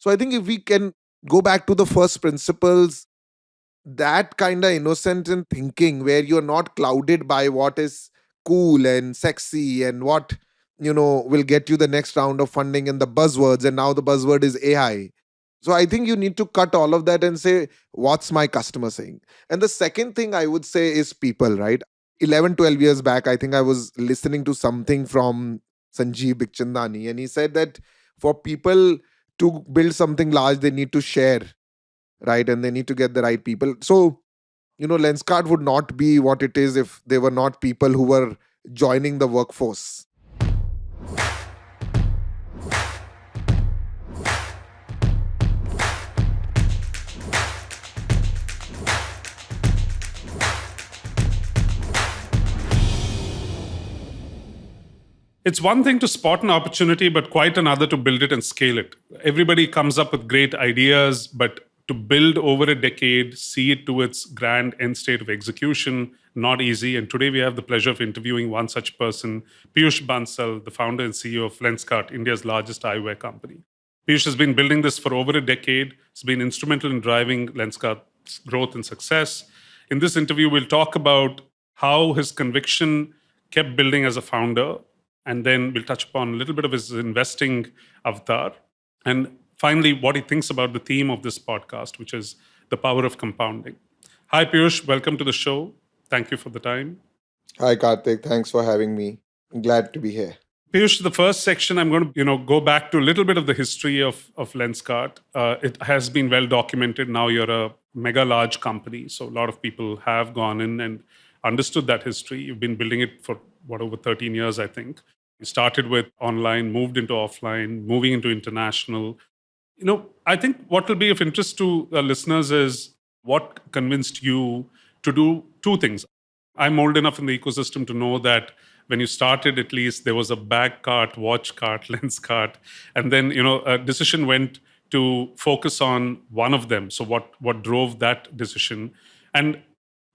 So I think if we can go back to the first principles, that kind of innocent in thinking where you're not clouded by what is cool and sexy and what will get you the next round of funding and the buzzwords, and now the buzzword is AI. So I think you need to cut all of that and say, what's my customer saying? And the second thing I would say is people, right? 11, 12 years back, I think I was listening to something from Sanjeev Bikhchandani, and he said that for people to build something large, they need to share, right? And they need to get the right people. So, Lenskart would not be what it is if they were not people who were joining the workforce. It's one thing to spot an opportunity, but quite another to build it and scale it. Everybody comes up with great ideas, but to build over a decade, see it to its grand end state of execution, not easy. And today we have the pleasure of interviewing one such person, Peyush Bansal, the founder and CEO of Lenskart, India's largest eyewear company. Peyush has been building this for over a decade. He's been instrumental in driving Lenskart's growth and success. In this interview, we'll talk about how his conviction kept building as a founder, and then we'll touch upon a little bit of his investing avatar. And finally, what he thinks about the theme of this podcast, which is the power of compounding. Hi, Peyush. Welcome to the show. Thank you for the time. Hi, Karthik. Thanks for having me. Glad to be here. Peyush, the first section, I'm going to go back to a little bit of the history of Lenskart. It has been well documented. Now you're a mega large company. So a lot of people have gone in and understood that history. You've been building it for over 13 years, I think. You started with online, moved into offline, moving into international. I think what will be of interest to listeners is what convinced you to do two things. I'm old enough in the ecosystem to know that when you started, at least there was a bag cart, watch cart, lens cart, and then a decision went to focus on one of them. So what drove that decision? And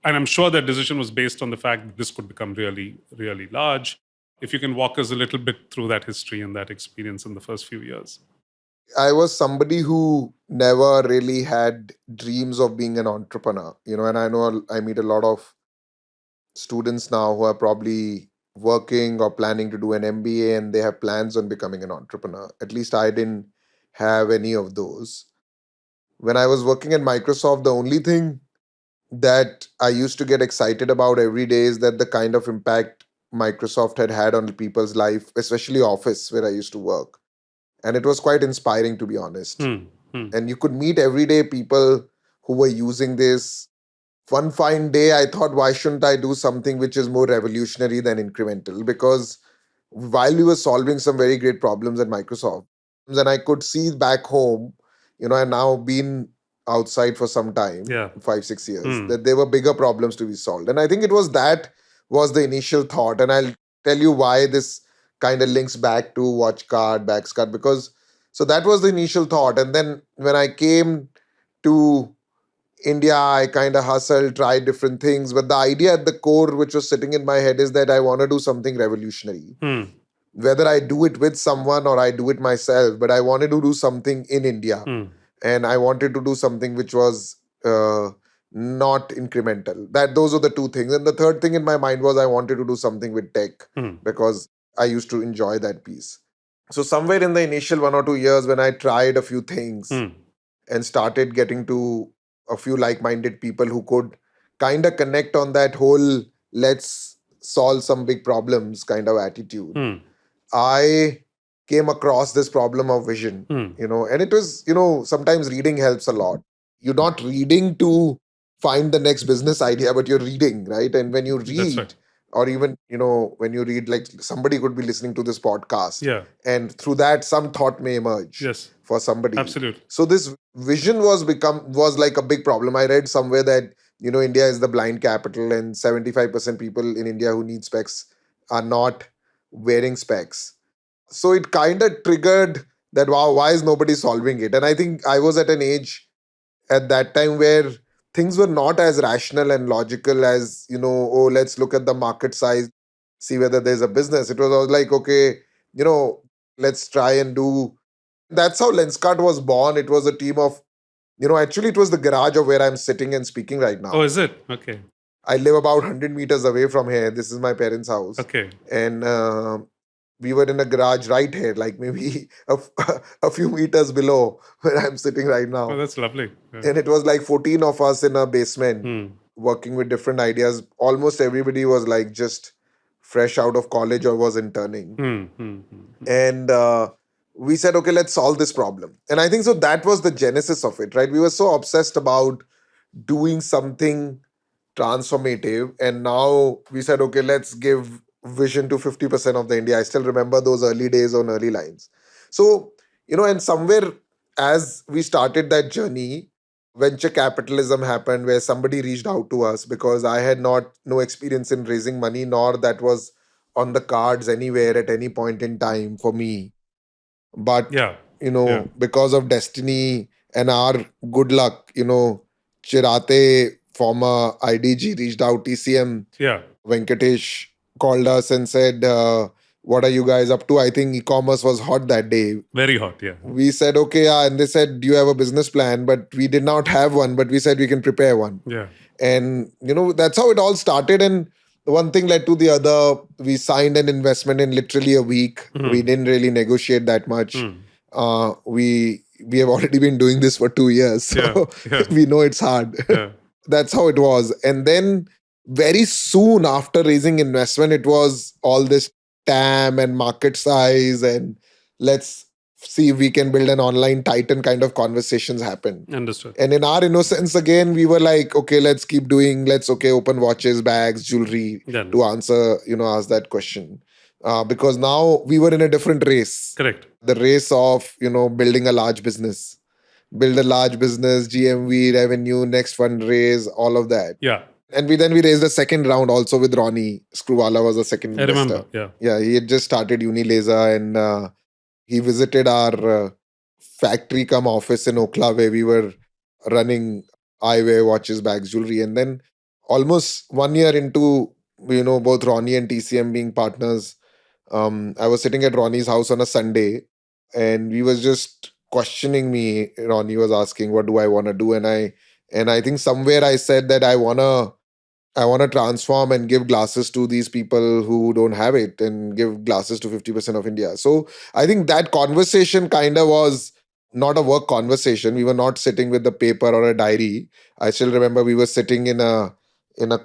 I'm sure that decision was based on the fact that this could become really, really large. If you can walk us a little bit through that history and that experience in the first few years. I was somebody who never really had dreams of being an entrepreneur, and I know I meet a lot of students now who are probably working or planning to do an MBA and they have plans on becoming an entrepreneur. At least I didn't have any of those. When I was working at Microsoft, the only thing that I used to get excited about every day is that the kind of impact Microsoft had on people's life, especially Office, where I used to work. And it was quite inspiring, to be honest. And you could meet everyday people who were using this. One fine day, I thought, why shouldn't I do something which is more revolutionary than incremental? Because while we were solving some very great problems at Microsoft, and I could see back home, I've now been outside for some time, 5-6 years, that there were bigger problems to be solved. And I think it was the initial thought. And I'll tell you why this kind of links back to watch card, bags card, because so that was the initial thought. And then when I came to India, I kind of hustled, tried different things. But the idea at the core, which was sitting in my head, is that I want to do something revolutionary. Whether I do it with someone or I do it myself, but I wanted to do something in India. And I wanted to do something which was not incremental. Those are the two things. And the third thing in my mind was I wanted to do something with tech because I used to enjoy that piece. So somewhere in the initial 1 or 2 years when I tried a few things and started getting to a few like-minded people who could kind of connect on that whole let's solve some big problems kind of attitude, I came across this problem of vision, and it was, sometimes reading helps a lot. You're not reading to find the next business idea, but you're reading, right? And when you read, right. or even, when you read, like somebody could be listening to this podcast, Yeah. and through that, some thought may emerge for somebody. Absolutely. So this vision was like a big problem. I read somewhere that, India is the blind capital and 75% people in India who need specs are not wearing specs. So it kind of triggered that, wow, why is nobody solving it? And I think I was at an age at that time where things were not as rational and logical as, oh, let's look at the market size, see whether there's a business. It was like, okay, let's try and do That's how Lenskart was born. It was a team of, actually, it was the garage of where I'm sitting and speaking right Oh, now. is it? Okay. I live about 100 meters away from here. This is my parents' house. Okay. And we were in a garage right here, like maybe a few meters below where I'm sitting right Oh, now. that's lovely. Yeah. And it was like 14 of us in a basement Hmm. working with different ideas. Almost everybody was like just fresh out of college or was interning. Hmm. Hmm. Hmm. And we said, okay, let's solve this problem. And I think so that was the genesis of it, right? We were so obsessed about doing something transformative. And now we said, okay, let's give vision to 50% of the India. I still remember those early days on early lines. So, and somewhere as we started that journey, venture capitalism happened where somebody reached out to us because I had no experience in raising money, nor that was on the cards anywhere at any point in time for me. But, Yeah. Yeah. because of destiny and our good luck, Chirate, former IDG, reached out, TCM, Yeah. Venkatesh called us and said, what are you guys up to? I think e-commerce was hot that day. Very hot. Yeah. We said, okay, yeah. And they said, do you have a business plan? But we did not have one, but we said we can prepare one. Yeah. And, that's how it all started. And one thing led to the other. We signed an investment in literally a week. We didn't really negotiate that much. We have already been doing this for 2 years. So Yeah. we know it's hard. Yeah. That's how it was. And then very soon after raising investment, it was all this TAM and market size and let's see if we can build an online titan kind of conversations happen. Understood. And in our innocence, again, we were like, okay, let's keep doing, open watches, bags, jewelry Yeah. to answer, ask that question. Because now we were in a different race. Correct. The race of, building a large business. Build a large business, GMV, revenue, next fundraise, all of that. Yeah. And we raised a second round also with Ronnie Screwvala was the second I investor. remember. Yeah. Yeah, he had just started Unilaser and he visited our factory come office in Okla where we were running eyewear, watches, bags, jewelry. And then almost 1 year into, both Ronnie and TCM being partners, I was sitting at Ronnie's house on a Sunday and we was just questioning me. Ronnie was asking, what do I want to do? And I think somewhere I said that I want to transform and give glasses to these people who don't have it and give glasses to 50% of India. So I think that conversation kind of was not a work conversation. We were not sitting with the paper or a diary. I still remember we were sitting in a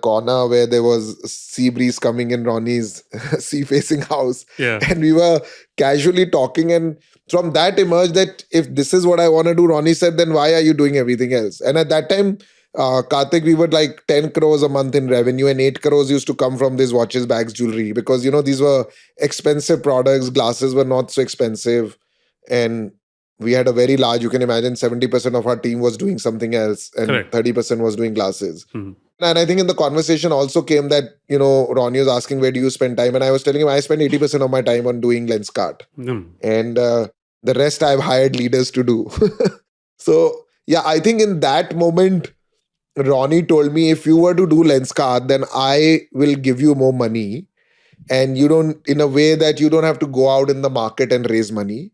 corner where there was sea breeze coming in Ronnie's sea facing house. Yeah. And we were casually talking. And from that emerged that if this is what I want to do, Ronnie said, then why are you doing everything else? And at that time, Karthik, we were like 10 crores a month in revenue and 8 crores used to come from these watches, bags, jewelry because, these were expensive products. Glasses were not so expensive. And we had a very large, you can imagine 70% of our team was doing something else and Correct. 30% was doing glasses. Mhm. And I think in the conversation also came that, Ronnie was asking, where do you spend time? And I was telling him, I spend 80% of my time on doing Lenskart. And the rest I've hired leaders to do. So, yeah, I think in that moment, Ronnie told me, if you were to do Lenskart, then I will give you more money. And you don't, in a way that you don't have to go out in the market and raise money.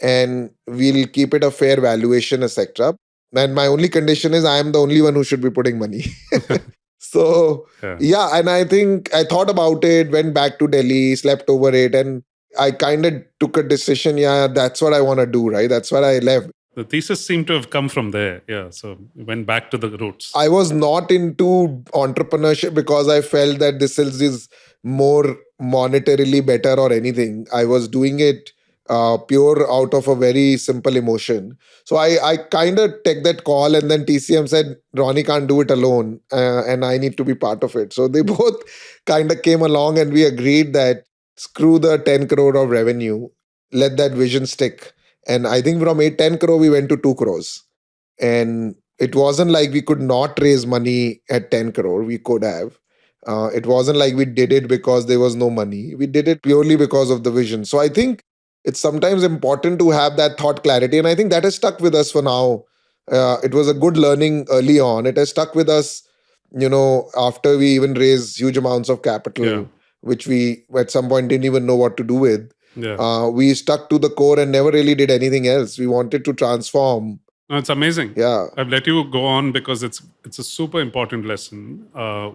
And we'll keep it a fair valuation, etc. And my only condition is I am the only one who should be putting money. So, yeah, and I think I thought about it, went back to Delhi, slept over it, and I kind of took a decision. Yeah, that's what I want to do, right? That's what I left. The thesis seemed to have come from there. Yeah. So we went back to the roots. I was not into entrepreneurship because I felt that this is more monetarily better or anything. I was doing it pure out of a very simple emotion. So I kind of take that call, and then TCM said, Ronnie can't do it alone and I need to be part of it. So they both kind of came along and we agreed that screw the 10 crore of revenue, let that vision stick. And I think from 10 crore, we went to 2 crores. And it wasn't like we could not raise money at 10 crore. We could have. It wasn't like we did it because there was no money. We did it purely because of the vision. So I think it's sometimes important to have that thought clarity. And I think that has stuck with us for now. It was a good learning early on. It has stuck with us, after we even raised huge amounts of capital, which we at some point didn't even know what to do with. Yeah. We stuck to the core and never really did anything else. We wanted to transform. No, it's amazing. Yeah. I've let you go on because it's a super important lesson.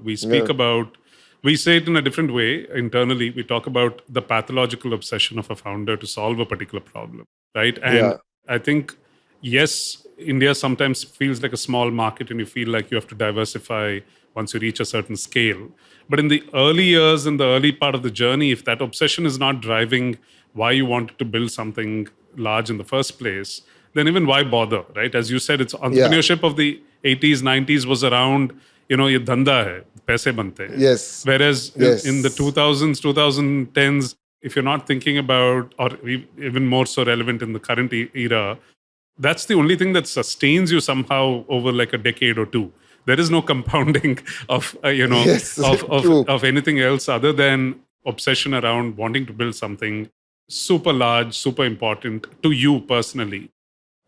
We speak Yeah. about, we say it in a different way internally. We talk about the pathological obsession of a founder to solve a particular problem, right? And Yeah. I think, yes, India sometimes feels like a small market, and you feel like you have to diversify once you reach a certain scale. But in the early years, in the early part of the journey, if that obsession is not driving why you wanted to build something large in the first place, then even why bother, right? As you said, it's Yeah. entrepreneurship of the 80s, 90s was around, ye dhanda hai, paise bante hain. Yes. Whereas in the Yes. 2000s, 2010s, if you're not thinking about, or even more so relevant in the current era, that's the only thing that sustains you somehow over like a decade or two. There is no compounding of Yes. of True. of anything else other than obsession around wanting to build something super large, super important to you personally.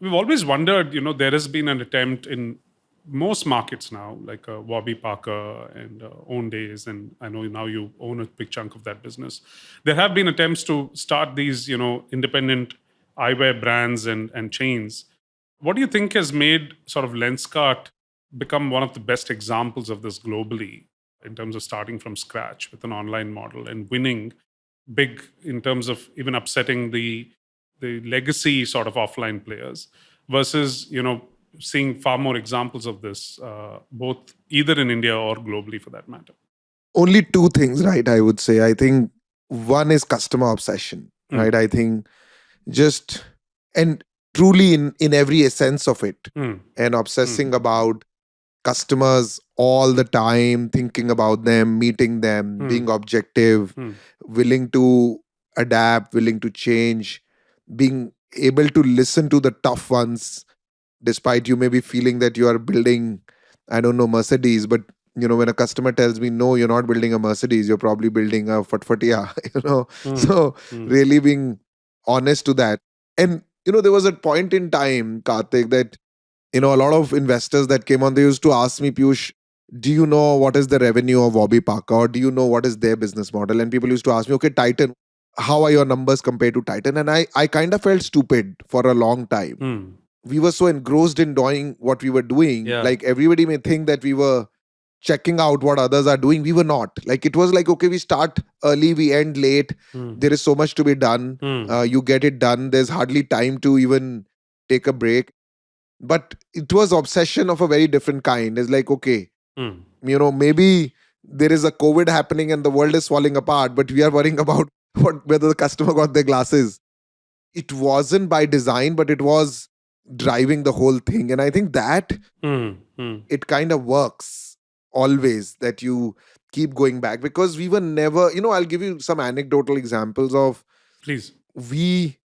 We've always wondered, there has been an attempt in most markets now, like Warby Parker and Owndays, and I know now you own a big chunk of that business. There have been attempts to start these, independent eyewear brands and chains. What do you think has made sort of Lenskart become one of the best examples of this globally in terms of starting from scratch with an online model and winning big in terms of even upsetting the legacy sort of offline players versus seeing far more examples of this both either in India or globally for that matter? Only two things, right? I would say. I think one is customer obsession, Mm, right? I think just and truly in every essence of it, mm, and mm, obsessing about customers all the time, thinking about them, meeting them, mm, being objective, mm, willing to adapt, willing to change, being able to listen to the tough ones, despite you may be feeling that you are building, I don't know, Mercedes, but when a customer tells me, no, you're not building a Mercedes, you're probably building a Fatfatia, mm, So mm. really being honest to that. And, there was a point in time, Karthik, that a lot of investors that came on, they used to ask me, Piyush, do you know what is the revenue of Warby Parker, or do you know what is their business model? And people used to ask me, okay, Titan, how are your numbers compared to Titan? And I kind of felt stupid for a long time. Mm. We were so engrossed in doing what we were doing. Yeah. Like everybody may think that we were checking out what others are doing. We were not. Like it was like, okay, we start early, we end late. Mm. There is so much to be done. Mm. You get it done. There's hardly time to even take a break. But it was obsession of a very different kind. It's like, okay, Mm. maybe there is a COVID happening and the world is falling apart, but we are worrying about whether the customer got their glasses. It wasn't by design, but it was driving the whole thing. And I think that Mm. Mm. it kind of works always, that you keep going back, because we were never, I'll give you some anecdotal examples of, Please. we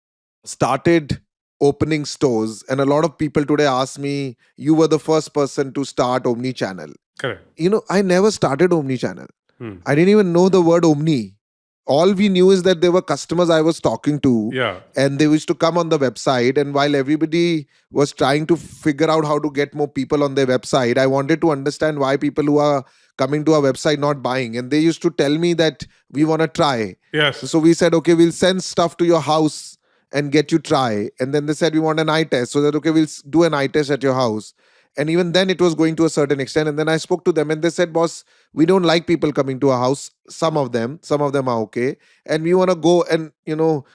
started opening stores, and a lot of people today ask me, you were the first person to start omni channel. Correct. I never started omni channel. Mm. I didn't even know the word omni. All we knew is that there were customers I was talking to, Yeah. and they used to come on the website. And while everybody was trying to figure out how to get more people on their website, I wanted to understand why people who are coming to our website not buying. And they used to tell me that we want to try. Yes. So we said, okay, we'll send stuff to your house and get you try. And then they said, we want an eye test. So that, okay, we'll do an eye test at your house. And even then it was going to a certain extent. And then I spoke to them and they said, boss, we don't like people coming to our house. Some of them are okay. And we want to go and,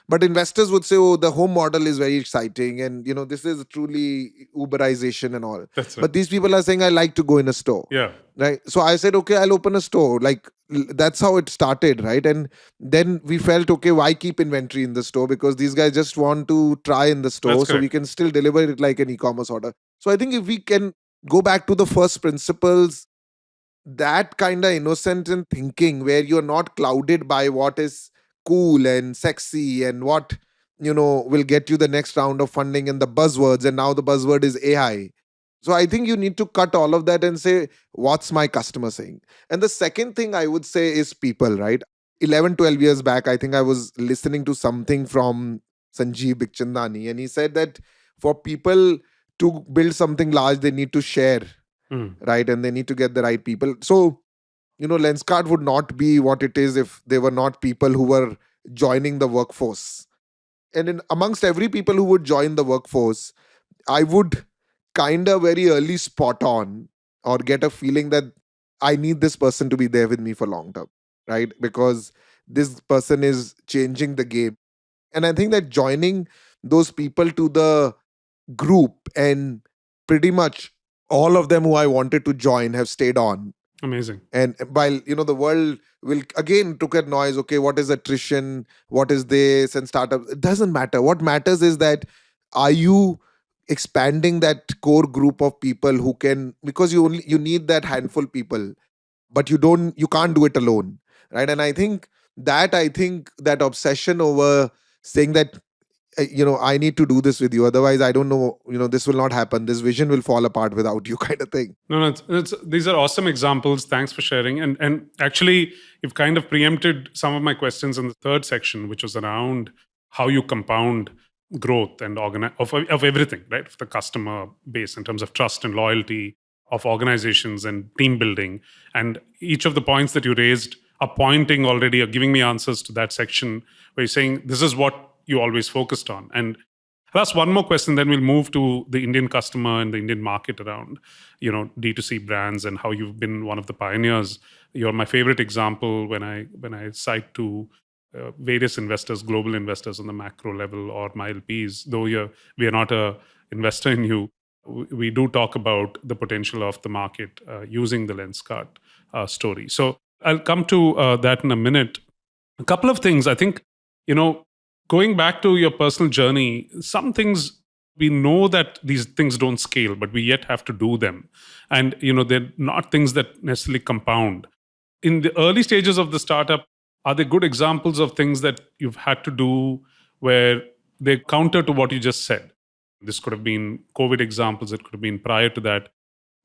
but investors would say, oh, the home model is very exciting. And, this is truly Uberization and all. That's right. But these people are saying, I like to go in a store. Yeah. Right. So I said, okay, I'll open a store. Like that's how it started. Right. And then we felt, okay, why keep inventory in the store? Because these guys just want to try in the store. That's So we correct. can still deliver it like an e-commerce order. So I think if we can go back to the first principles, that kind of innocent in thinking, where you're not clouded by what is cool and sexy and what will get you the next round of funding and the buzzwords, and now the buzzword is AI. So I think you need to cut all of that and say, what's my customer saying? And the second thing I would say is people, right? 11, 12 years back, I think I was listening to something from Sanjeev Bikhchandani, and he said that for people to build something large, they need to share, Mm. right? And they need to get the right people. So, Lenskart would not be what it is if there were not people who were joining the workforce. And amongst every people who would join the workforce, I would kind of very early spot on or get a feeling that I need this person to be there with me for long term, right? Because this person is changing the game. And I think that joining those people to the group, and pretty much all of them who I wanted to join have stayed on. Amazing. And while the world will again took a noise, okay, what is attrition, what is this, and startup, it doesn't matter. What matters is that are you expanding that core group of people who can, because you need that handful people, but you can't do it alone, right? And I think that obsession over saying that I need to do this with you, otherwise I don't know, this will not happen, this vision will fall apart without you, kind of thing. No, these are awesome examples. Thanks for sharing. And actually, you've kind of preempted some of my questions in the third section, which was around how you compound growth and of everything, right? Of the customer base in terms of trust and loyalty, of organizations and team building. And each of the points that you raised are pointing already, are giving me answers to that section where you're saying this is what you always focused on. And I'll ask one more question, then we'll move to the Indian customer and the Indian market around, D2C brands and how you've been one of the pioneers. You're my favorite example when I cite to various investors, global investors on the macro level, or my LPs. Though we are not a investor in you, we do talk about the potential of the market using the Lenskart story. So I'll come to that in a minute. A couple of things. I think, going back to your personal journey, some things we know that these things don't scale, but we yet have to do them. And, they're not things that necessarily compound. In the early stages of the startup, are there good examples of things that you've had to do where they counter to what you just said? This could have been COVID examples, it could have been prior to that.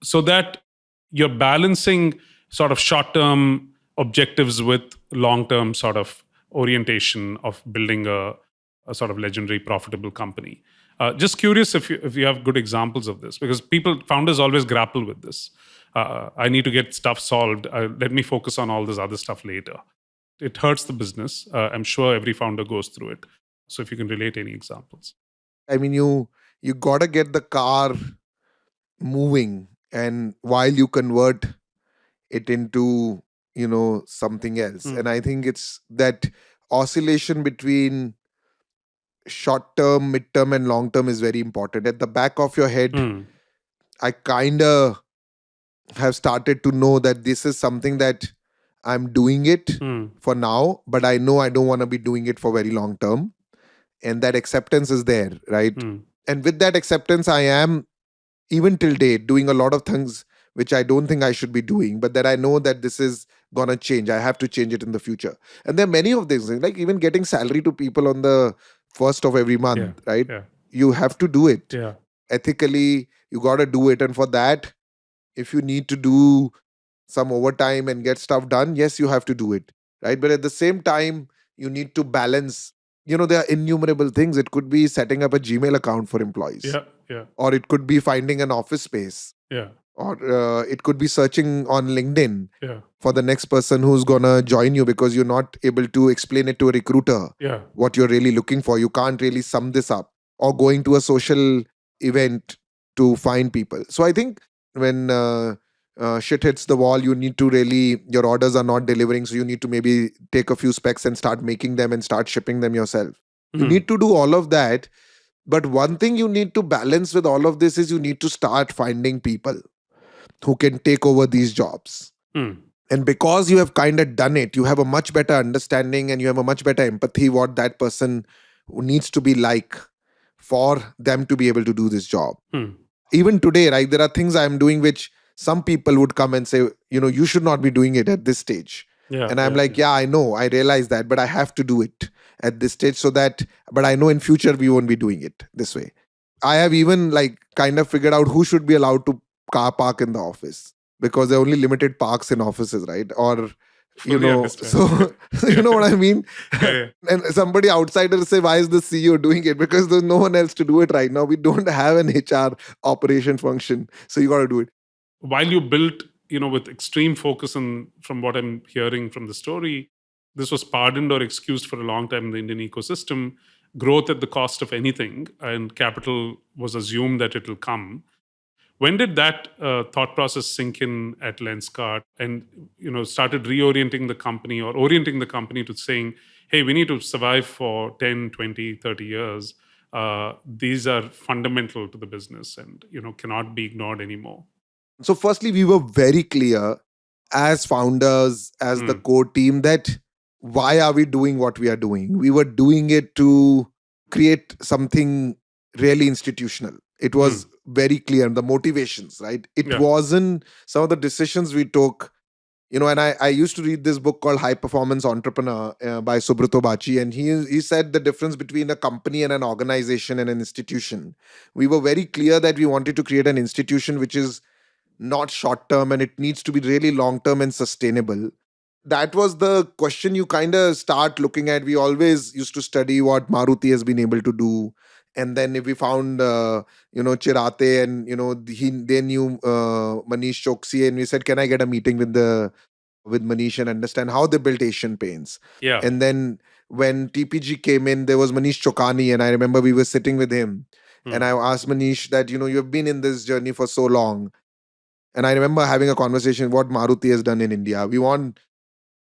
So that you're balancing sort of short-term objectives with long-term sort of orientation of building a sort of legendary profitable company. Just curious if you have good examples of this, because founders always grapple with this. I need to get stuff solved. Let me focus on all this other stuff later. It hurts the business. I'm sure every founder goes through it. So if you can relate any examples. I mean, you gotta get the car moving, and while you convert it into something else. And I think it's that oscillation between short term, mid term, and long term is very important. At the back of your head, I kind of have started to know that this is something that I'm doing it for now, but I know I don't want to be doing it for very long term. And that acceptance is there, right? And with that acceptance, I am, even till date, doing a lot of things which I don't think I should be doing, but that I know that this is gonna change. I have to change it in the future. And there are many of these things, like even getting salary to people on the first of every month, right? Yeah. You have to do it. Yeah. Ethically, you gotta do it. And for that, if you need to do some overtime and get stuff done, yes, you have to do it, right? But at the same time, you need to balance. There are innumerable things. It could be setting up a Gmail account for employees. Yeah. Or it could be finding an office space. Yeah. Or it could be searching on LinkedIn Yeah. for the next person who's gonna join you, because you're not able to explain it to a recruiter what you're really looking for. You can't really sum this up. Or going to a social event to find people. So I think when shit hits the wall, you need to your orders are not delivering, so you need to maybe take a few specs and start making them and start shipping them yourself. You need to do all of that. But one thing you need to balance with all of this is you need to start finding people who can take over these jobs. And because you have kind of done it, you have a much better understanding and you have a much better empathy what that person needs to be like for them to be able to do this job. Even today, right, there are things I'm doing which some people would come and say, you should not be doing it at this stage. And I'm I know, I realize that, but I have to do it at this stage but I know in future we won't be doing it this way. I have even kind of figured out who should be allowed to car park in the office, because there are only limited parks in offices, right? Or so you know what I mean? And somebody outsider say, why is the CEO doing it? Because there's no one else to do it right now. We don't have an HR operation function, so you got to do it. While you built with extreme focus on, from what I'm hearing from the story, this was pardoned or excused for a long time in the Indian ecosystem, growth at the cost of anything, and capital was assumed that it will come. When did that thought process sink in at Lenskart, and started reorienting the company or orienting the company to saying, hey, we need to survive for 10, 20, 30 years. These are fundamental to the business and cannot be ignored anymore. So firstly, we were very clear as founders, as the core team, that why are we doing what we are doing? We were doing it to create something really institutional. It was very clear, the motivations, right? It wasn't some of the decisions we took. And I used to read this book called High Performance Entrepreneur by Subrata Bachi, and he said the difference between a company and an organization and an institution. We were very clear that we wanted to create an institution which is not short term, and it needs to be really long term and sustainable. That was the question you kind of start looking at. We always used to study what Maruti has been able to do. And then if we found, Chirate, and, they knew Manish Choksi, and we said, can I get a meeting with Manish and understand how they built Asian Paints? Yeah. And then when TPG came in, there was Manish Chokani, and I remember we were sitting with him. And I asked Manish that, you've been in this journey for so long. And I remember having a conversation what Maruti has done in India.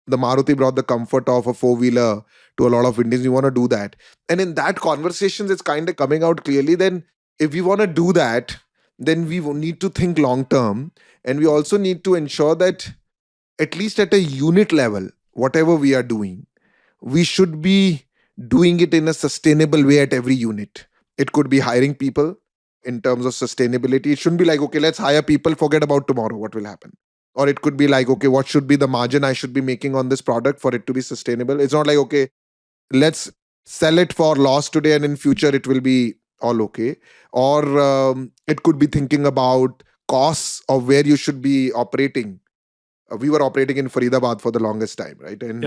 The Maruti brought the comfort of a four-wheeler to a lot of Indians. We want to do that. And in that conversations, it's kind of coming out clearly. Then if we want to do that, then we need to think long-term. And we also need to ensure that at least at a unit level, whatever we are doing, we should be doing it in a sustainable way at every unit. It could be hiring people in terms of sustainability. It shouldn't be like, okay, let's hire people, forget about tomorrow, what will happen. Or it could be like, okay, what should be the margin I should be making on this product for it to be sustainable? It's not like, okay, let's sell it for loss today and in future it will be all okay. Or it could be thinking about costs of where you should be operating. We were operating in Faridabad for the longest time, right? And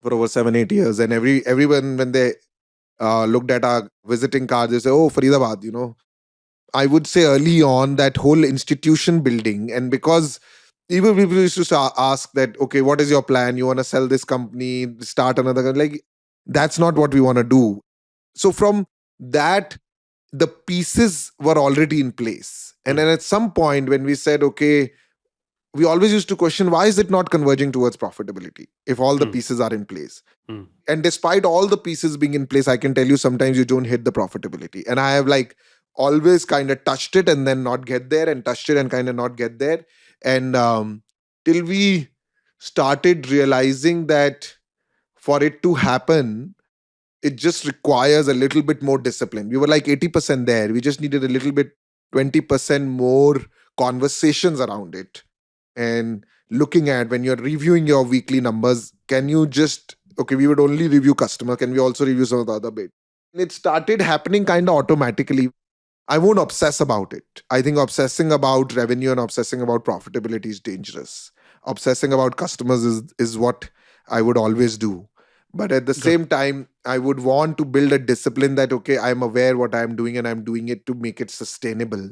for over 7-8 years. And everyone, when they looked at our visiting cards, they say, oh, Faridabad, I would say early on that whole institution building, and because even people used to ask that, okay, what is your plan? You want to sell this company, start another company? Like, that's not what we want to do. So from that, the pieces were already in place. And then at some point when we said, okay, we always used to question, why is it not converging towards profitability if all the pieces are in place? And despite all the pieces being in place, I can tell you sometimes you don't hit the profitability. And I have always kind of touched it and then not get there, and touched it and kind of not get there. And till we started realizing that for it to happen, it just requires a little bit more discipline. We were 80% there. We just needed a little bit, 20% more conversations around it. And looking at when you're reviewing your weekly numbers, can you just, okay, we would only review customer. Can we also review some of the other bit? And it started happening kind of automatically. I won't obsess about it. I think obsessing about revenue and obsessing about profitability is dangerous. Obsessing about customers is what I would always do. But at the same time, I would want to build a discipline that, okay, I'm aware what I'm doing and I'm doing it to make it sustainable.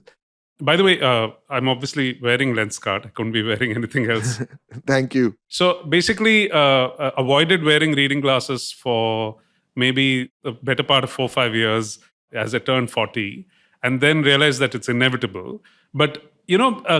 By the way, I'm obviously wearing Lenskart. I couldn't be wearing anything else. Thank you. So basically, avoided wearing reading glasses for maybe the better part of 4-5 years as I turned 40, and then realized that it's inevitable. But,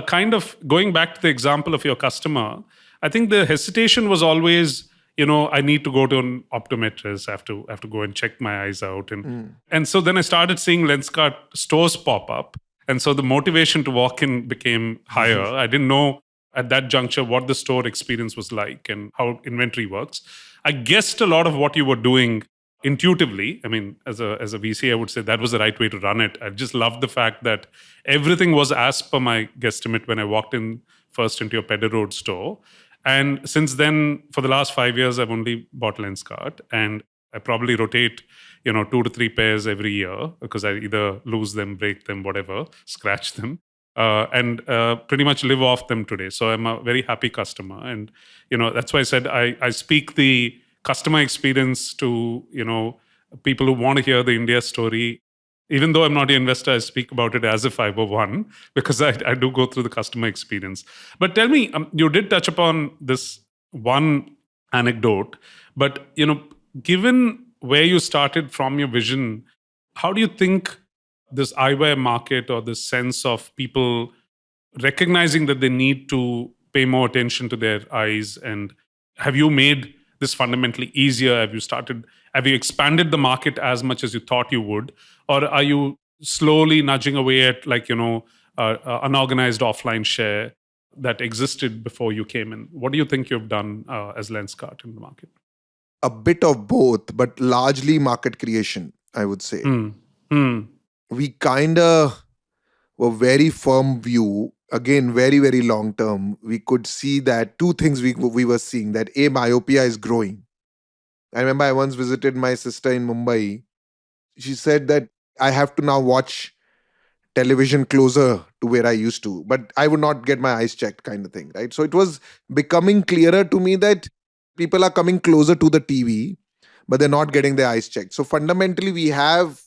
kind of going back to the example of your customer, I think the hesitation was always, I need to go to an optometrist. I have to go and check my eyes out. And so then I started seeing Lenskart stores pop up. And so the motivation to walk in became higher. I didn't know at that juncture what the store experience was like and how inventory works. I guessed a lot of what you were doing intuitively. I mean, as a VC, I would say that was the right way to run it. I just loved the fact that everything was as per my guesstimate when I walked in first into your Pedder Road store. And since then, for the last 5 years, I've only bought Lenskart, and I probably rotate, 2 to 3 pairs every year because I either lose them, break them, whatever, scratch them, and pretty much live off them today. So I'm a very happy customer. And, that's why I said I speak the customer experience to, people who want to hear the India story. Even though I'm not an investor, I speak about it as if I were one, because I do go through the customer experience. But tell me, you did touch upon this one anecdote. But given where you started from your vision, how do you think this eyewear market, or this sense of people recognizing that they need to pay more attention to their eyes, and have you made this fundamentally easier? Have you expanded the market as much as you thought you would, or are you slowly nudging away at, unorganized offline share that existed before you came in? What do you think you've done as Lenskart in the market? A bit of both, but largely market creation, I would say. Hmm. Hmm. We kind of were very firm view, again, very, very long term. We could see that two things we were seeing, that A, myopia is growing. I remember I once visited my sister in Mumbai. She said that I have to now watch television closer to where I used to, but I would not get my eyes checked, kind of thing, right? So it was becoming clearer to me that people are coming closer to the TV, but they're not getting their eyes checked. So fundamentally, we have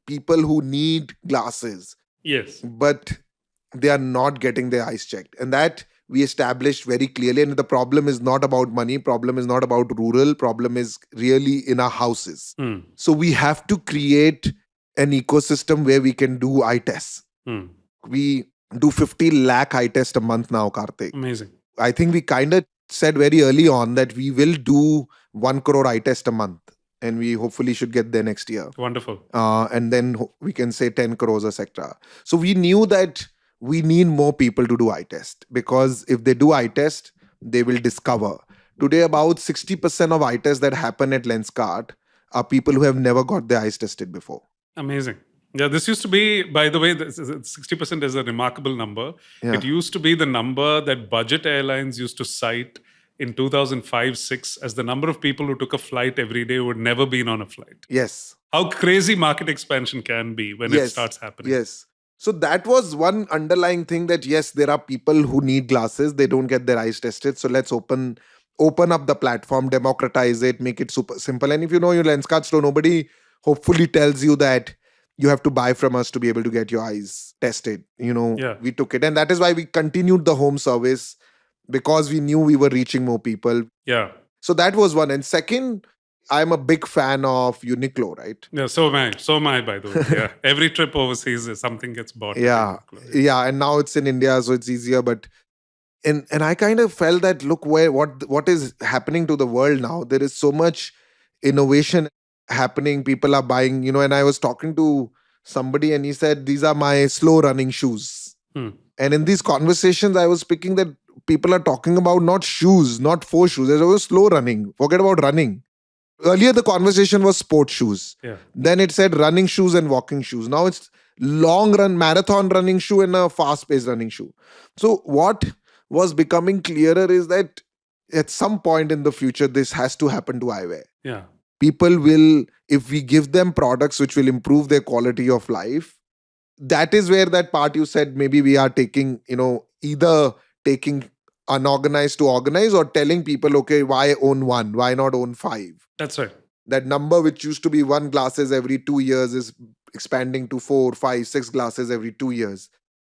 people who need glasses, Yes. but they are not getting their eyes checked. And that we established very clearly. And the problem is not about money, problem is not about rural, problem is really in our houses. Hmm. So we have to create an ecosystem where we can do eye tests. Hmm. We do 50 lakh eye tests a month now, Karthik. Amazing. I think we kind of said very early on that we will do 1 crore eye test a month. And we hopefully should get there next year. Wonderful. And then we can say 10 crores, etc. So we knew that we need more people to do eye test, because if they do eye test, they will discover. Today, about 60% of eye tests that happen at Lenskart are people who have never got their eyes tested before. Amazing. Yeah, this used to be, by the way, 60% is a remarkable number. Yeah. It used to be the number that budget airlines used to cite in 2005-6 as the number of people who took a flight every day who had never been on a flight. Yes. How crazy market expansion can be when it starts happening. Yes. So that was one underlying thing, that yes, there are people who need glasses. They don't get their eyes tested. So let's open up the platform, democratize it, make it super simple. And if you know your Lenskart store, nobody hopefully tells you that you have to buy from us to be able to get your eyes tested. We took it. And that is why we continued the home service, because we knew we were reaching more people. Yeah. So that was one. And second, I'm a big fan of Uniqlo, right? Yeah, so am I. So am I, by the way. Yeah. Every trip overseas, something gets bought. Yeah. Yeah. And now it's in India, so it's easier. But and I kind of felt that, look, what is happening to the world now? There is so much innovation happening. People are buying, and I was talking to somebody and he said, these are my slow running shoes. And in these conversations, I was speaking that people are talking about not shoes, not 4 shoes. There's always slow running. Forget about running. Earlier, the conversation was sports shoes. Yeah. Then it said running shoes and walking shoes. Now it's long run, marathon running shoe and a fast paced running shoe. So what was becoming clearer is that at some point in the future, this has to happen to eyewear. Yeah. People will, if we give them products which will improve their quality of life, that is where that part you said, maybe we are taking, either taking unorganized to organize, or telling people, okay, why own 1? Why not own 5? That's right. That number which used to be 1 glasses every 2 years is expanding to 4, 5, 6 glasses every 2 years.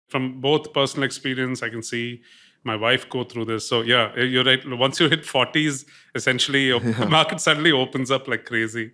From both personal experience, I can see my wife go through this. So yeah, you're right. Once you hit 40s, essentially the market suddenly opens up like crazy.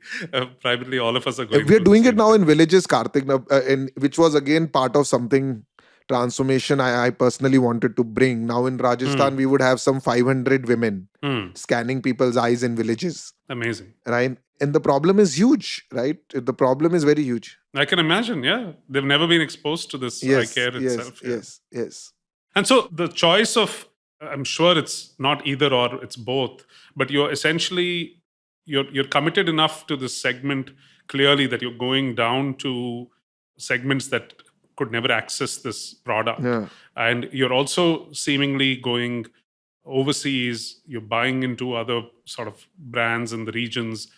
Privately, all of us are going. We're doing it now in villages, Karthik, which was again part of something transformation I personally wanted to bring. Now in Rajasthan, we would have some 500 women scanning people's eyes in villages. Amazing. Right? And the problem is huge, right? The problem is very huge. I can imagine, yeah. They've never been exposed to this eye care itself. Yes. And so the choice of, I'm sure it's not either or, it's both, but you're essentially, you're committed enough to this segment clearly that you're going down to segments that could never access this product. Yeah. And you're also seemingly going overseas, you're buying into other sort of brands in the regions.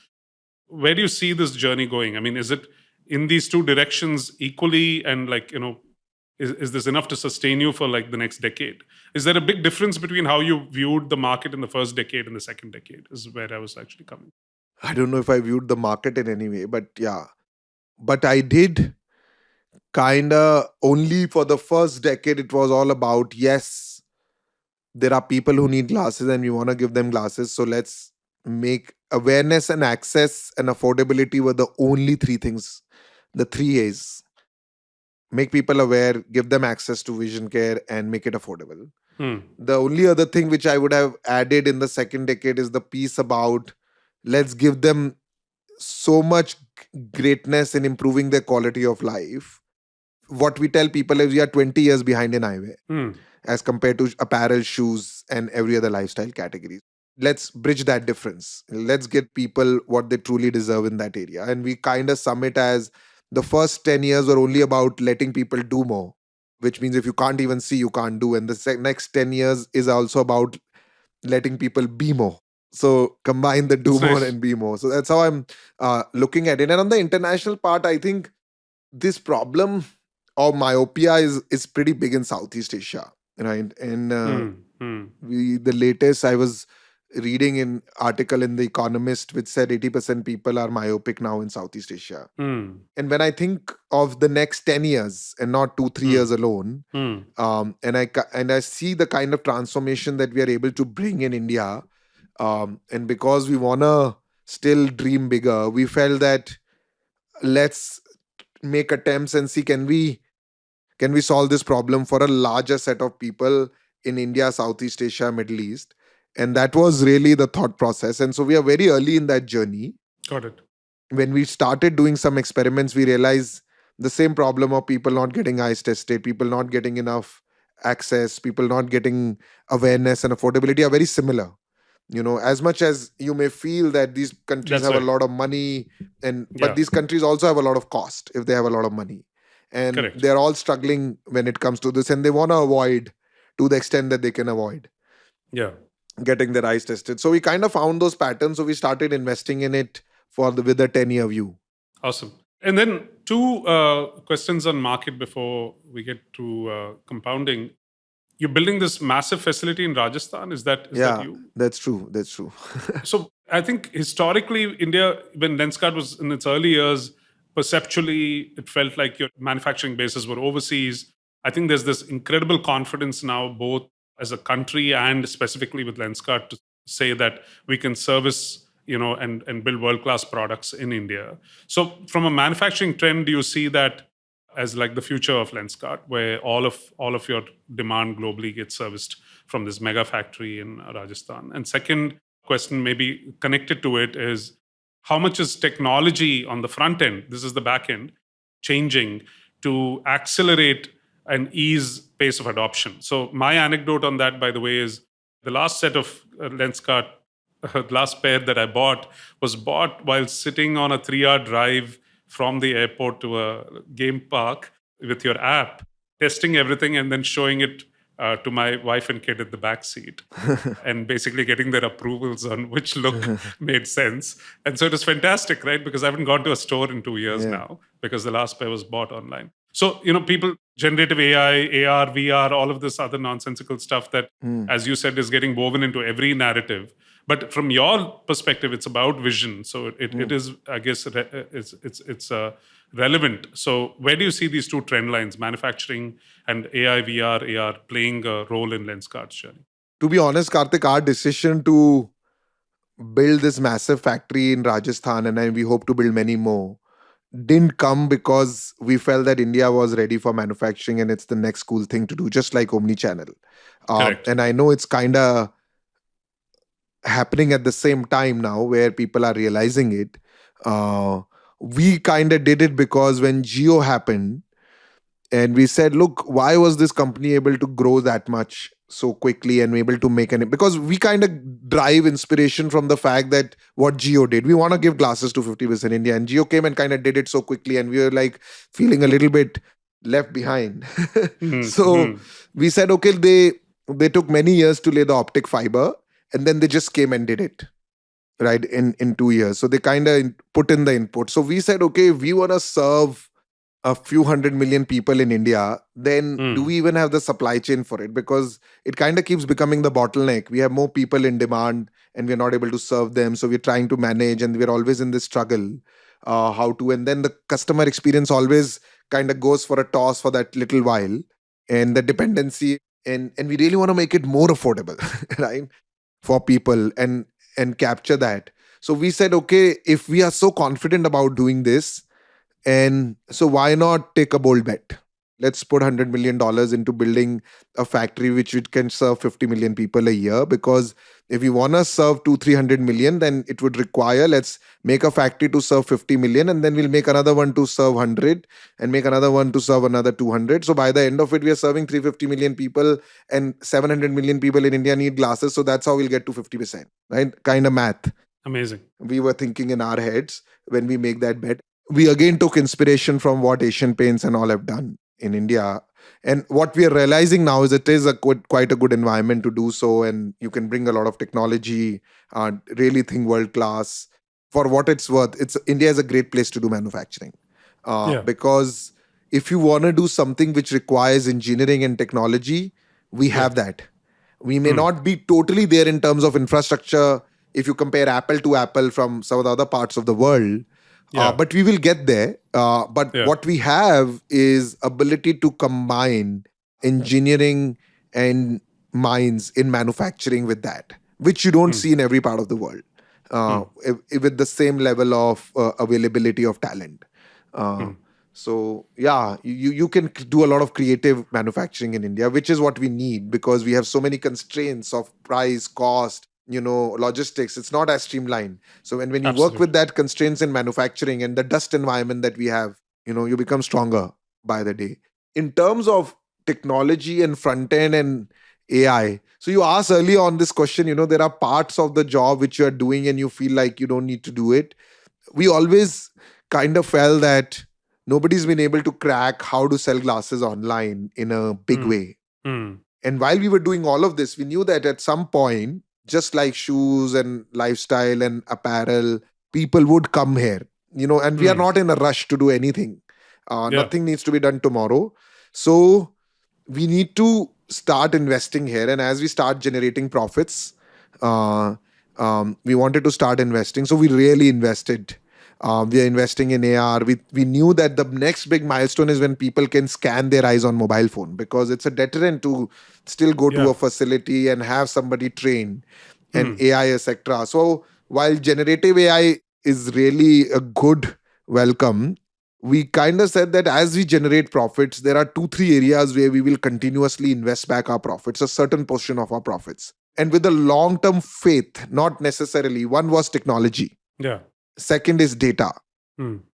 Where do you see this journey going? I mean, is it in these two directions equally, and is this enough to sustain you for like the next decade? Is there a big difference between how you viewed the market in the first decade and the second decade, is where I was actually coming? I don't know if I viewed the market in any way, but yeah. But I did kind of, only for the first decade, it was all about, yes, there are people who need glasses and we want to give them glasses. So let's make awareness and access and affordability were the only three things, the three A's. Make people aware, give them access to vision care, and make it affordable. Hmm. The only other thing which I would have added in the second decade is the piece about let's give them so much greatness in improving their quality of life. What we tell people is we are 20 years behind in eyewear Hmm. as compared to apparel, shoes, and every other lifestyle category. Let's bridge that difference. Let's get people what they truly deserve in that area. And we kind of sum it as the first 10 years were only about letting people do more, which means if you can't even see, you can't do. And the next 10 years is also about letting people be more. So combine the do That's more nice. and be more. So that's how I'm looking at it. And on the international part, I think this problem of myopia is pretty big in Southeast Asia, right? And Hmm. Hmm. the latest I was reading an article in The Economist which said 80% people are myopic now in Southeast Asia. Hmm. And when I think of the next 10 years and not 2-3 years Hmm. alone, Hmm. and I see the kind of transformation that we are able to bring in India, and because we wanna still dream bigger, we felt that let's make attempts and see can we solve this problem for a larger set of people in India, Southeast Asia, Middle East. And that was really the thought process. And so we are very early in that journey. Got it. When we started doing some experiments, we realized the same problem of people not getting eyes tested, people not getting enough access, people not getting awareness and affordability are very similar. As much as you may feel that these countries That's have a right. lot of money, and but Yeah. these countries also have a lot of cost if they have a lot of money, and Correct. they're all struggling when it comes to this, and they want to avoid to the extent that they can avoid Yeah. getting their eyes tested. So we kind of found those patterns, so we started investing in it with a 10-year view. Awesome. And then two questions on market before we get to compounding. You're building this massive facility in Rajasthan. Is that Yeah, you? that's true. So I think historically, India, when Lenskart was in its early years, perceptually, it felt like your manufacturing bases were overseas. I think there's this incredible confidence now, both as a country and specifically with Lenskart, to say that we can service, and build world class products in India. So, from a manufacturing trend, do you see that as like the future of Lenskart, where all of your demand globally gets serviced from this mega factory in Rajasthan? And second question, maybe connected to it, is how much is technology on the front end, this is the back end, changing to accelerate and ease pace of adoption? So my anecdote on that, by the way, is the last set of Lenskart, last pair that I bought was bought while sitting on a 3-hour drive from the airport to a game park with your app, testing everything and then showing it to my wife and kid at the back seat, and basically getting their approvals on which look made sense. And so it was fantastic, right? Because I haven't gone to a store in 2 years Yeah. now because the last pair was bought online. So, people, generative AI, AR, VR, all of this other nonsensical stuff that, Hmm. as you said, is getting woven into every narrative. But from your perspective, it's about vision. So it is, I guess, it's relevant. So where do you see these two trend lines, manufacturing and AI, VR, AR, playing a role in Lenskart's journey? To be honest, Karthik, our decision to build this massive factory in Rajasthan, and then we hope to build many more, didn't come because we felt that India was ready for manufacturing and it's the next cool thing to do, just like omni-channel. Correct. And I know it's kind of happening at the same time now where people are realizing it. We kind of did it because when Geo happened, and we said, look, why was this company able to grow that much so quickly and able to make an, because we kind of drive inspiration from the fact that what Geo did, we want to give glasses to 50% India, and Geo came and kind of did it so quickly, and we were like feeling a little bit left behind. So Mm-hmm. we said, okay, they took many years to lay the optic fiber, and then they just came and did it right in 2 years. So they kind of put in the input. So we said, okay, if we want to serve a few 100 million people in India, then do we even have the supply chain for it? Because it kind of keeps becoming the bottleneck. We have more people in demand and we're not able to serve them. So we're trying to manage and we're always in this struggle how to. And then the customer experience always kind of goes for a toss for that little while, and the dependency. And we really want to make it more affordable, right? For people. And and capture that. So we said, okay, if we are so confident about doing this, and so why not take a bold bet? Let's put $100 million into building a factory which it can serve 50 million people a year. Because if you want to serve 200-300 million, then it would require, let's make a factory to serve 50 million, and then we'll make another one to serve 100, and make another one to serve another 200. So by the end of it, we are serving 350 million people, and 700 million people in India need glasses. So that's how we'll get to 50%, right? Kind of math Amazing. we were thinking in our heads when we make that bet. We again took inspiration from what Asian Paints and all have done in India. And what we are realizing now is it is quite a good environment to do so. And you can bring a lot of technology, really think world class. For what it's worth, India is a great place to do manufacturing. Yeah. Because if you want to do something which requires engineering and technology, we have that. We may not be totally there in terms of infrastructure if you compare apple to apple from some of the other parts of the world. But we will get there. But what we have is ability to combine engineering and minds in manufacturing with that, which you don't see in every part of the world, with the same level of availability of talent. So yeah, you can do a lot of creative manufacturing in India, which is what we need because we have so many constraints of price, cost, logistics. It's not as streamlined. So when you work with that constraints in manufacturing and the dust environment that we have, you become stronger by the day. In terms of technology and front end and AI. So you asked earlier on this question, there are parts of the job which you are doing and you feel like you don't need to do it. We always kind of felt that nobody's been able to crack how to sell glasses online in a big way. And while we were doing all of this, we knew that at some point, just like shoes and lifestyle and apparel, people would come here, and we are not in a rush to do anything. Nothing needs to be done tomorrow. So we need to start investing here. And as we start generating profits, we wanted to start investing. So we really invested. We are investing in AR. We knew that the next big milestone is when people can scan their eyes on mobile phone, because it's a deterrent to still go to a facility and have somebody train and AI, etc. So while generative AI is really a good welcome, we kind of said that as we generate profits, there are 2-3 areas where we will continuously invest back our profits, a certain portion of our profits. And with a long-term faith, not necessarily. One was technology. Yeah. Second is data.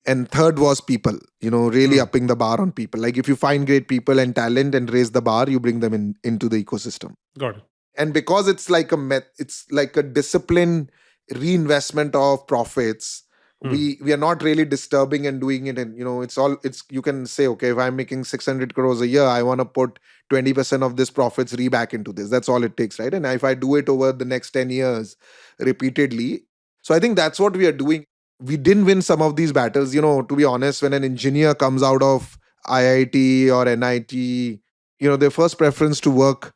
And third was people, really upping the bar on people. Like if you find great people and talent and raise the bar, you bring them into the ecosystem. Got it. And because it's like a disciplined reinvestment of profits, we are not really disturbing and doing it. And, you can say, okay, if I'm making 600 crores a year, I want to put 20% of this profits back into this. That's all it takes, right? And if I do it over the next 10 years repeatedly. So I think that's what we are doing. We didn't win some of these battles. To be honest, when an engineer comes out of IIT or NIT, their first preference to work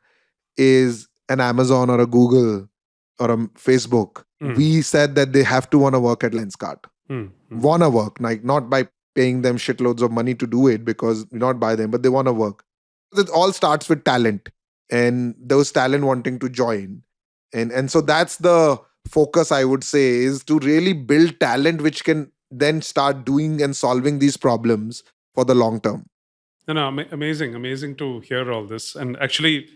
is an Amazon or a Google or a Facebook. We said that they have to want to work at Lenskart. Want to work, like not by paying them shitloads of money to do it, because we not buy them, but they want to work. It all starts with talent and those talent wanting to join. And so that's the focus, I would say, is to really build talent which can then start doing and solving these problems for the long term. Amazing to hear all this. And actually,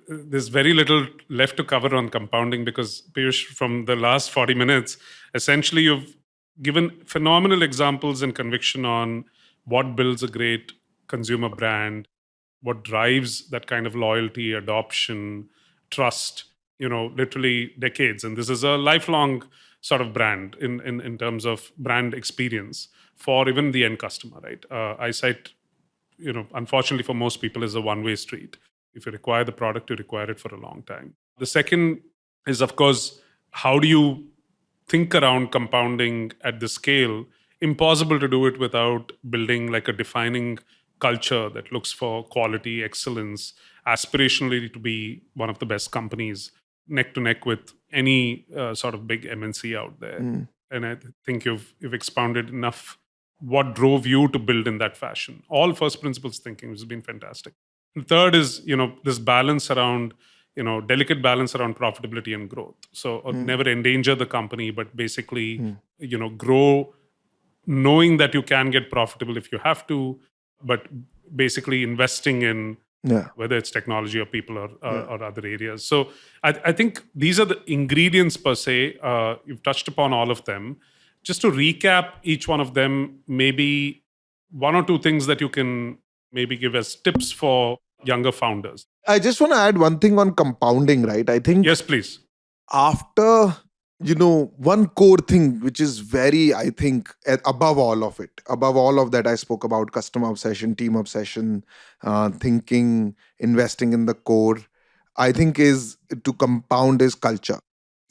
there's very little left to cover on compounding because, Peyush, from the last 40 minutes, essentially you've given phenomenal examples and conviction on what builds a great consumer brand, what drives that kind of loyalty, adoption, trust, literally decades. And this is a lifelong sort of brand in terms of brand experience for even the end customer, right? Eyesight, unfortunately for most people is a one-way street. If you require the product, you require it for a long time. The second is, of course, how do you think around compounding at this scale? Impossible to do it without building like a defining culture that looks for quality, excellence, aspirationally to be one of the best companies, neck to neck with any sort of big MNC out there. And I think you've expounded enough what drove you to build in that fashion. All first principles thinking has been fantastic. The third is, this balance around delicate balance around profitability and growth. So never endanger the company, but basically, grow knowing that you can get profitable if you have to, but basically investing in Yeah. whether it's technology or people or other areas. So I think these are the ingredients per se. You've touched upon all of them. Just to recap each one of them, maybe one or two things that you can maybe give as tips for younger founders. I just want to add one thing on compounding, right? I think Yes, please. after, one core thing which is very, I think, above all of it, above all of that I spoke about, customer obsession, team obsession, thinking, investing in the core, I think is to compound is culture.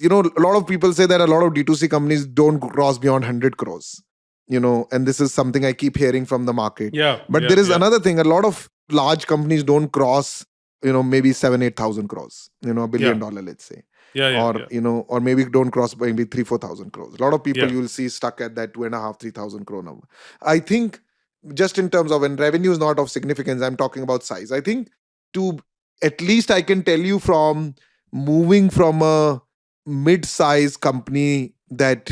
A lot of people say that a lot of D2C companies don't cross beyond 100 crores, and this is something I keep hearing from the market. Yeah. But there is another thing, a lot of large companies don't cross, maybe 7,000-8,000 crores, $1 billion, let's say. Or maybe don't cross by maybe 3,000-4,000 crores. A lot of people you will see stuck at that 2,500-3,000 crore number. I think just in terms of when revenue is not of significance, I'm talking about size. I think to at least I can tell you from moving from a mid-size company that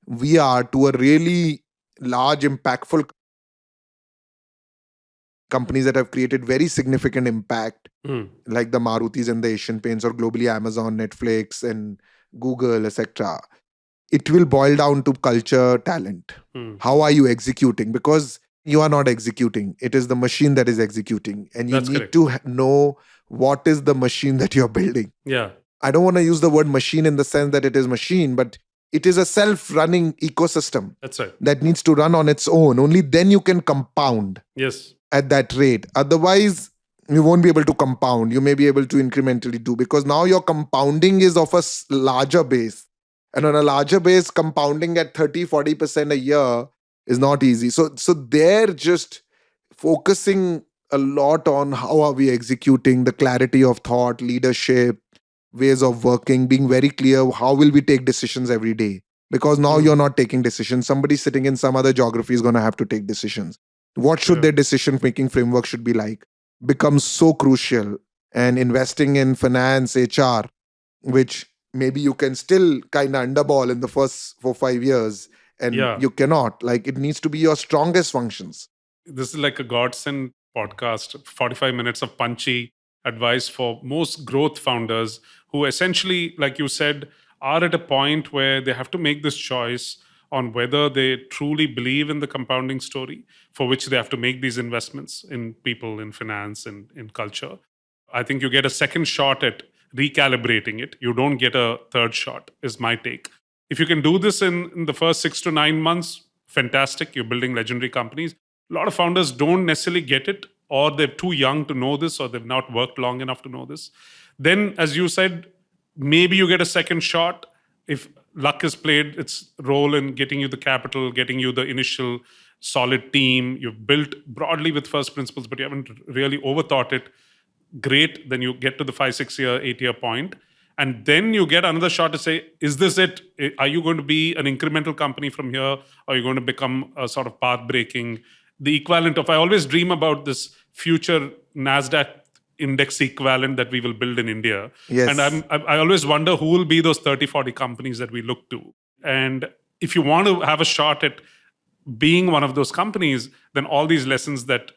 we are to a really large, impactful companies that have created very significant impact, like the Marutis and the Asian Paints, or globally Amazon, Netflix, and Google, etc. It will boil down to culture, talent. How are you executing? Because you are not executing. It is the machine that is executing. And you That's need correct. to know what is the machine that you're building. Yeah. I don't want to use the word machine in the sense that it is machine, but it is a self-running ecosystem. That's right. That needs to run on its own. Only then you can compound. Yes. At that rate. Otherwise, you won't be able to compound. You may be able to incrementally do, because now your compounding is of a larger base. And on a larger base, compounding at 30-40% a year is not easy. So they're just focusing a lot on how are we executing, the clarity of thought, leadership, ways of working, being very clear, how will we take decisions every day? Because now you're not taking decisions. Somebody sitting in some other geography is going to have to take decisions. What should their decision-making framework should be like becomes so crucial. And investing in finance, HR, which maybe you can still kind of underball in the first 4-5 years, and you cannot. Like, it needs to be your strongest functions. This is like a godsend podcast, 45 minutes of punchy advice for most growth founders who essentially, like you said, are at a point where they have to make this choice on whether they truly believe in the compounding story, for which they have to make these investments in people, in finance, and in culture. I think you get a second shot at recalibrating it. You don't get a third shot, is my take. If you can do this in the first 6 to 9 months, fantastic. You're building legendary companies. A lot of founders don't necessarily get it, or they're too young to know this, or they've not worked long enough to know this. Then, as you said, maybe you get a second shot if luck has played its role in getting you the capital, getting you the initial solid team. You've built broadly with first principles, but you haven't really overthought it. Great. Then you get to the 5, 6 year, 8 year point. And then you get another shot to say, is this it? Are you going to be an incremental company from here? Or are you going to become a sort of path breaking? The equivalent of, I always dream about this future NASDAQ index equivalent that we will build in India. Yes. And I always wonder who will be those 30, 40 companies that we look to. And if you want to have a shot at being one of those companies, then all these lessons that,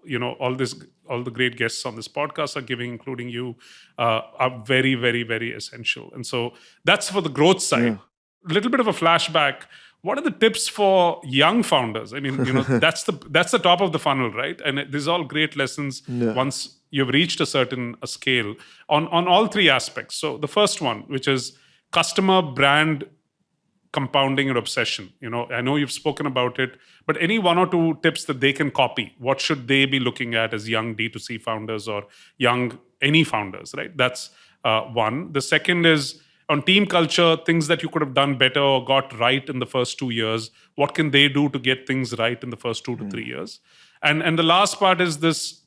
all the great guests on this podcast are giving, including you, are very, very, very essential. And so that's for the growth side. A little bit of a flashback. What are the tips for young founders? I mean, that's the top of the funnel, right? And these are all great lessons once you've reached a certain scale on all three aspects. So the first one, which is customer, brand, compounding, and obsession. I know you've spoken about it, but any one or two tips that they can copy. What should they be looking at as young D2C founders or young any founders, right? That's one. The second is on team culture, things that you could have done better or got right in the first 2 years. What can they do to get things right in the first 2 to 3 years? And the last part is this,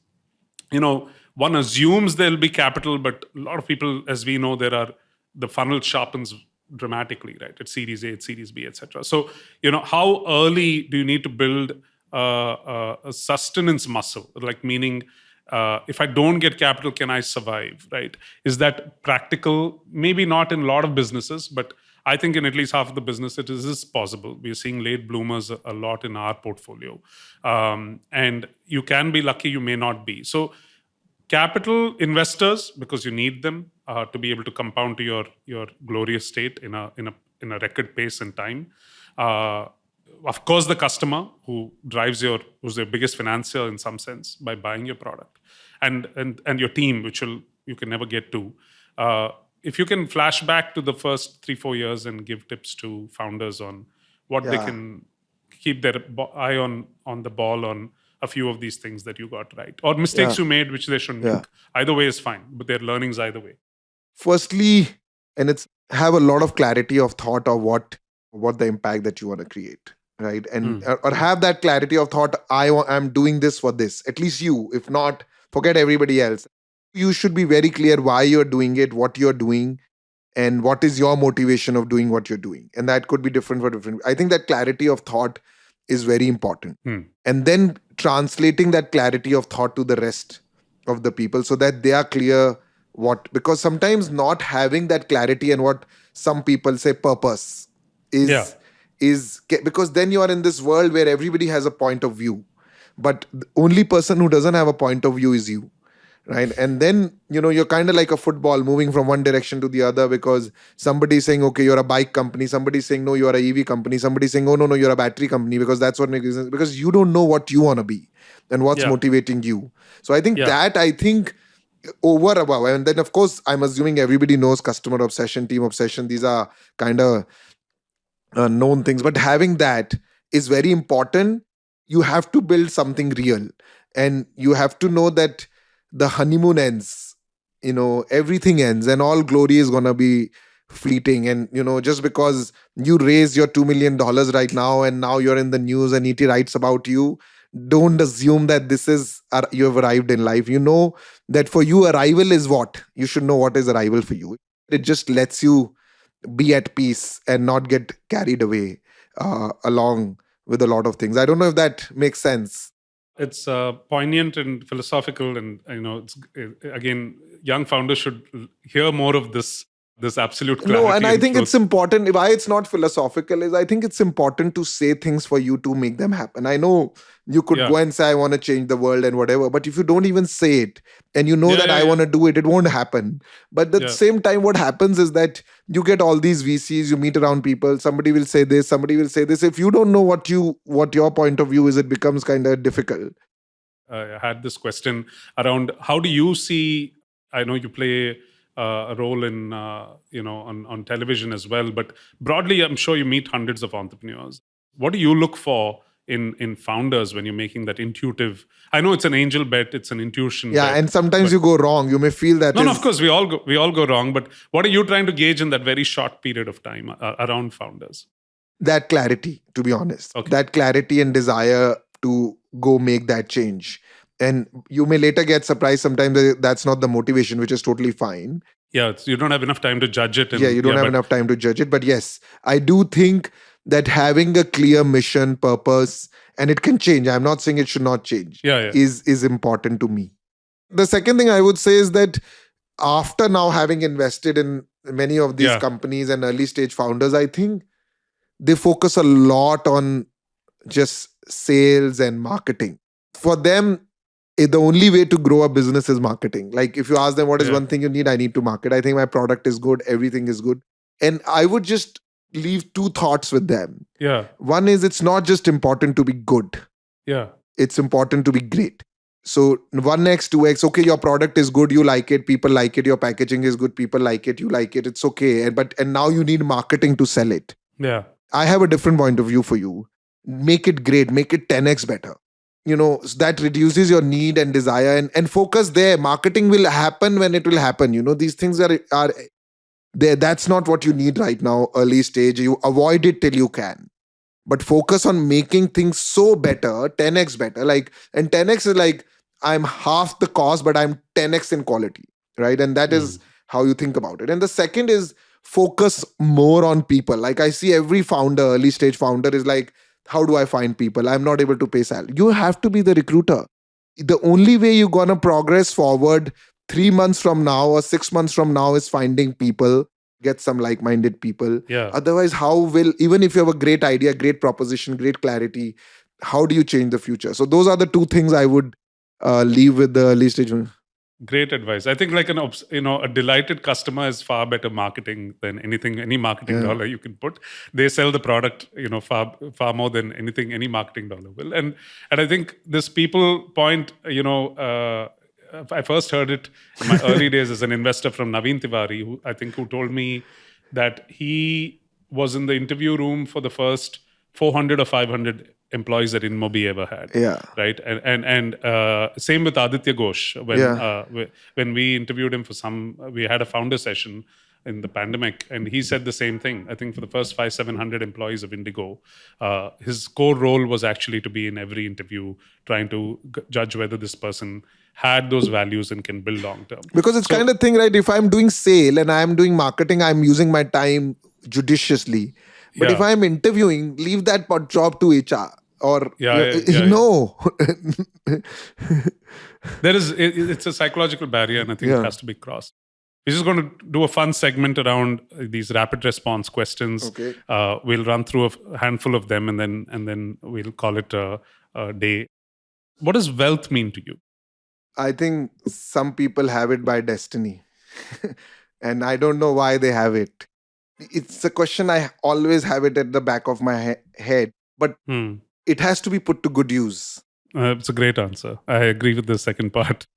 one assumes there'll be capital, but a lot of people, as we know, the funnel sharpens dramatically, right? It's Series A, it's Series B, etc. So, how early do you need to build a sustenance muscle? Like, meaning, If I don't get capital, can I survive? Right? Is that practical? Maybe not in a lot of businesses, but I think in at least half of the business, it is possible. We're seeing late bloomers a lot in our portfolio. And you can be lucky, you may not be. So capital investors, because you need them to be able to compound to your glorious state in a record pace and time. Of course, the customer who's your biggest financier in some sense by buying your product, and your team, which you can never get to. If you can flash back to the first 3-4 years and give tips to founders on what they can keep their eye on the ball on a few of these things that you got right, or mistakes you made which they shouldn't make. Either way is fine, but they're learnings either way. Firstly, and it's have a lot of clarity of thought of what the impact that you want to create, right? And or have that clarity of thought. I'm doing this for this. At least you. If not, forget everybody else. You should be very clear why you're doing it, what you're doing, and what is your motivation of doing what you're doing. And that could be different for different. I think that clarity of thought is very important. And then translating that clarity of thought to the rest of the people so that they are clear because sometimes not having that clarity and what some people say purpose is because then you are in this world where everybody has a point of view, but the only person who doesn't have a point of view is you. Right. And then, you're kind of like a football moving from one direction to the other because somebody's saying, okay, you're a bike company. Somebody's saying, no, you're a EV company. Somebody's saying, oh, no, you're a battery company because that's what makes sense. Because you don't know what you want to be and what's motivating you. So I think over above. And then, of course, I'm assuming everybody knows customer obsession, team obsession. These are kind of known things. But having that is very important. You have to build something real. And you have to know that the honeymoon ends, everything ends and all glory is going to be fleeting. And, just because you raise your $2 million right now and now you're in the news and ET writes about you, don't assume that you have arrived in life. You know that for you, arrival is what? You should know what is arrival for you. It just lets you be at peace and not get carried away along with a lot of things. I don't know if that makes sense. It's poignant and philosophical, and again, young founders should hear more of this absolute clarity. No, and I think it's important. Why it's not philosophical is I think it's important to say things for you to make them happen. I know you could go and say I want to change the world and whatever, but if you don't even say it and I want to do it, it won't happen. But at the same time, what happens is that you get all these VCs, you meet around people, somebody will say this, somebody will say this. If you don't know what your point of view is, it becomes kind of difficult. I had this question around how do you see, I know you play a role in on television as well, but broadly I'm sure you meet hundreds of entrepreneurs. What do you look for in founders when you're making that intuitive? I know it's an angel bet, it's an intuition bet, and sometimes you go wrong. You may feel that no, of course we all go wrong, but what are you trying to gauge in that very short period of time around founders? That clarity, to be honest. That clarity and desire to go make that change. And you may later get surprised sometimes that's not the motivation, which is totally fine. Yeah, you don't have enough time to judge it. You don't have enough time to judge it. But yes, I do think that having a clear mission, purpose, and it can change. I'm not saying it should not change. Is important to me. The second thing I would say is that after now having invested in many of these companies and early stage founders, I think they focus a lot on just sales and marketing. For them, the only way to grow a business is marketing. Like if you ask them what is one thing you need, I need to market. I think my product is good, everything is good. And I would just leave two thoughts with them. One is it's not just important to be good. It's important to be great. So 1x, 2x, okay, your product is good, you like it, people like it, your packaging is good, people like it, you like it, it's okay. And now you need marketing to sell it. I have a different point of view for you. Make it great, make it 10x better. That reduces your need and desire and focus there. Marketing will happen when it will happen. These things are there. That's not what you need right now, early stage. You avoid it till you can. But focus on making things so better, 10x better. And 10x is like, I'm half the cost, but I'm 10x in quality, right? And that is how you think about it. And the second is focus more on people. Like I see every founder, early stage founder is like, how do I find people? I'm not able to pay salary. You have to be the recruiter. the only way you're gonna progress forward 3 months from now or 6 months from now is finding people, get some like-minded people. Yeah. Otherwise, how will, even if you have a great idea, great proposition, great clarity, how do you change the future? So those are the two things I would leave with the early stage. Great advice. I think like a delighted customer is far better marketing than any marketing dollar you can put. They sell the product, far more than any marketing dollar will. And I think this people point, I first heard it in my early days as an investor from Naveen Tiwari, who told me that he was in the interview room for the first 400 or 500 employees that InMobi ever had. Yeah. Right. And same with Aditya Ghosh. When we interviewed him we had a founder session in the pandemic, and he said the same thing. I think for the first 500-700 employees of Indigo, his core role was actually to be in every interview, trying to judge whether this person had those values and can build long term. Because it's kind of thing, right? If I'm doing sale and I'm doing marketing, I'm using my time judiciously. But if I'm interviewing, leave that job to HR. Or no. It's a psychological barrier, and I think it has to be crossed. We're just going to do a fun segment around these rapid response questions. Okay. We'll run through a handful of them, and then we'll call it a day. What does wealth mean to you? I think some people have it by destiny. And I don't know why they have it. It's a question I always have it at the back of my head. But it has to be put to good use. It's a great answer. I agree with the second part.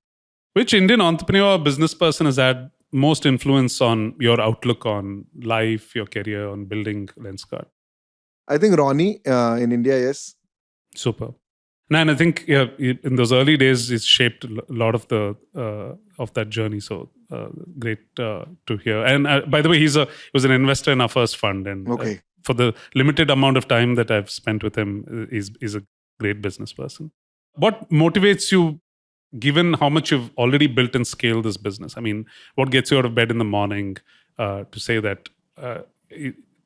Which Indian entrepreneur or business person has had most influence on your outlook on life, your career, on building Lenskart? I think Ronnie in India, yes. Super. And I think in those early days, it shaped a lot of that journey. So great to hear. And by the way, he was an investor in our first fund. And for the limited amount of time that I've spent with him, is a great business person. What motivates you, given how much you've already built and scaled this business? I mean, what gets you out of bed in the morning to say that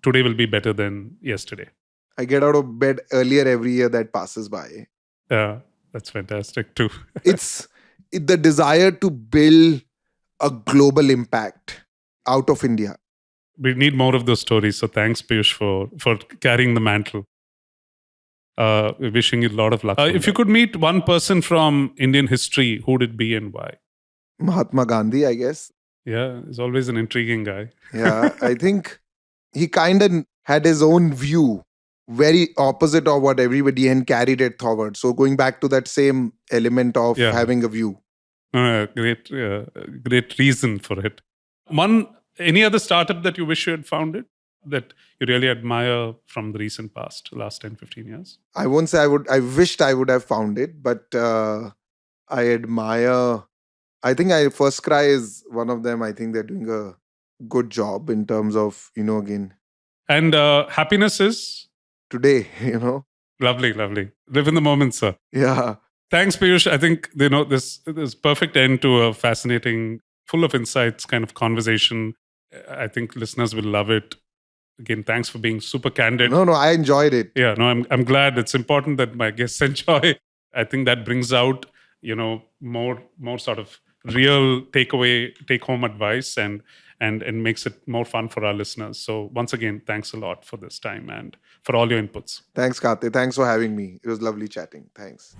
today will be better than yesterday? I get out of bed earlier every year that passes by. Yeah, that's fantastic too. It's the desire to build a global impact out of India. We need more of those stories. So thanks, Peyush, for carrying the mantle. Wishing you a lot of luck. If you could meet one person from Indian history, who would it be and why? Mahatma Gandhi, I guess. Yeah, he's always an intriguing guy. Yeah, I think he kind of had his own view, very opposite of what everybody, and carried it forward. So going back to that same element of having a view. Great reason for it. Any other startup that you wish you had founded that you really admire from the recent past, last 10, 15 years? I won't say I wished I would have found it, but I admire, I think First Cry is one of them. I think they're doing a good job in terms of, again. And happiness is? Today, Lovely. Live in the moment, sir. Yeah. Thanks, Peyush. I think, this perfect end to a fascinating, full of insights kind of conversation. I think listeners will love it. Again, thanks for being super candid. No, I enjoyed it. Yeah, no, I'm glad. It's important that my guests enjoy. I think that brings out, more sort of real take home advice and makes it more fun for our listeners. So once again, thanks a lot for this time and for all your inputs. Thanks, Karthik. Thanks for having me. It was lovely chatting. Thanks.